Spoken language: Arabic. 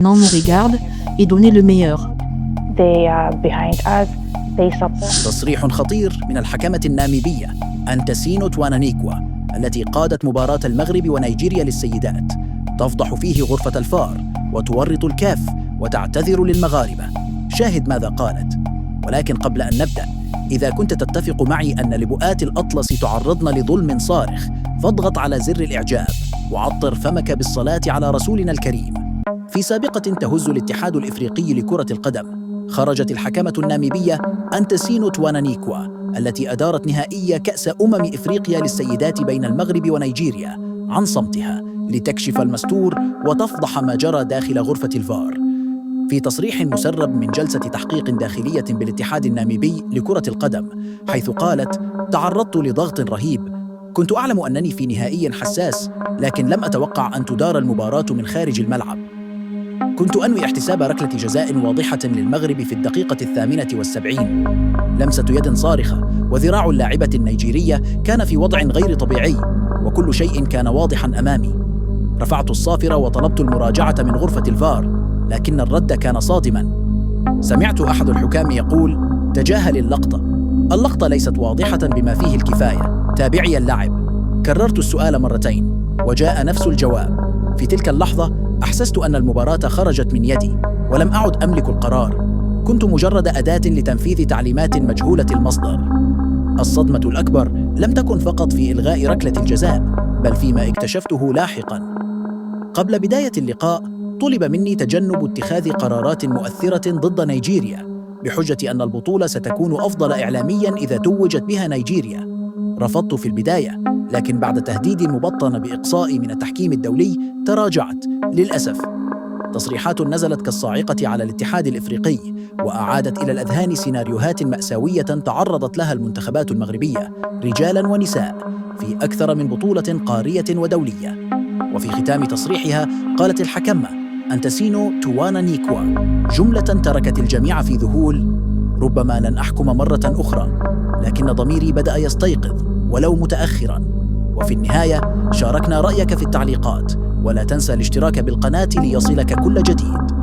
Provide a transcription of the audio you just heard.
Non nous regarde et donner le meilleur. They are behind us. They support. تصريح خطير من الحكمة الناميبية أنتسينو توانانيكوا التي قادت مباراة المغرب ونيجيريا للسيدات، تفضح فيه غرفة الفار وتورط الكاف وتعتذر للمغاربة. شاهد ماذا قالت. ولكن قبل أن نبدأ، إذا كنت تتفق معي أن لبؤات الأطلس تعرضن لظلم صارخ، فاضغط على زر الإعجاب وعطر فمك بالصلاة على رسولنا الكريم. في سابقة تهز الاتحاد الإفريقي لكرة القدم، خرجت الحكمة الناميبية أنتسينو توانانيكوا التي أدارت نهائي كأس إفريقيا للسيدات بين المغرب ونيجيريا عن صمتها لتكشف المستور وتفضح ما جرى داخل غرفة الفار. في تصريح مسرب من جلسة تحقيق داخلية بالاتحاد الناميبي لكرة القدم، حيث قالت: تعرضت لضغط رهيب، كنت أعلم أنني في نهائي حساس، لكن لم أتوقع أن تدار المباراة من خارج الملعب. كنت أنوي احتساب ركلة جزاء واضحة للمغرب في الدقيقة 78. لمسة يد صارخة، وذراع اللاعبة النيجيرية كان في وضع غير طبيعي، وكل شيء كان واضحا أمامي. رفعت الصافرة وطلبت المراجعة من غرفة الفار، لكن الرد كان صادما. سمعت أحد الحكام يقول: تجاهل اللقطة ليست واضحة بما فيه الكفاية، تابعي اللعب. كررت السؤال مرتين وجاء نفس الجواب. في تلك اللحظة أحسست أن المباراة خرجت من يدي، ولم أعد أملك القرار. كنت مجرد أداة لتنفيذ تعليمات مجهولة المصدر. الصدمة الأكبر لم تكن فقط في إلغاء ركلة الجزاء، بل فيما اكتشفته لاحقاً. قبل بداية اللقاء طلب مني تجنب اتخاذ قرارات مؤثرة ضد نيجيريا، بحجة أن البطولة ستكون أفضل إعلامياً إذا توجت بها نيجيريا. رفضت في البداية، لكن بعد تهديد مبطن بإقصائي من التحكيم الدولي تراجعت للأسف. تصريحات نزلت كالصاعقة على الاتحاد الإفريقي، وأعادت إلى الأذهان سيناريوهات مأساوية تعرضت لها المنتخبات المغربية رجالاً ونساء في أكثر من بطولة قارية ودولية. وفي ختام تصريحها قالت الحكمة أنتسينو توانانيكوا جملة تركت الجميع في ذهول: ربما لن أحكم مرة أخرى، لكن ضميري بدأ يستيقظ ولو متأخراً. وفي النهاية شاركنا رأيك في التعليقات، ولا تنسى الاشتراك بالقناة ليصلك كل جديد.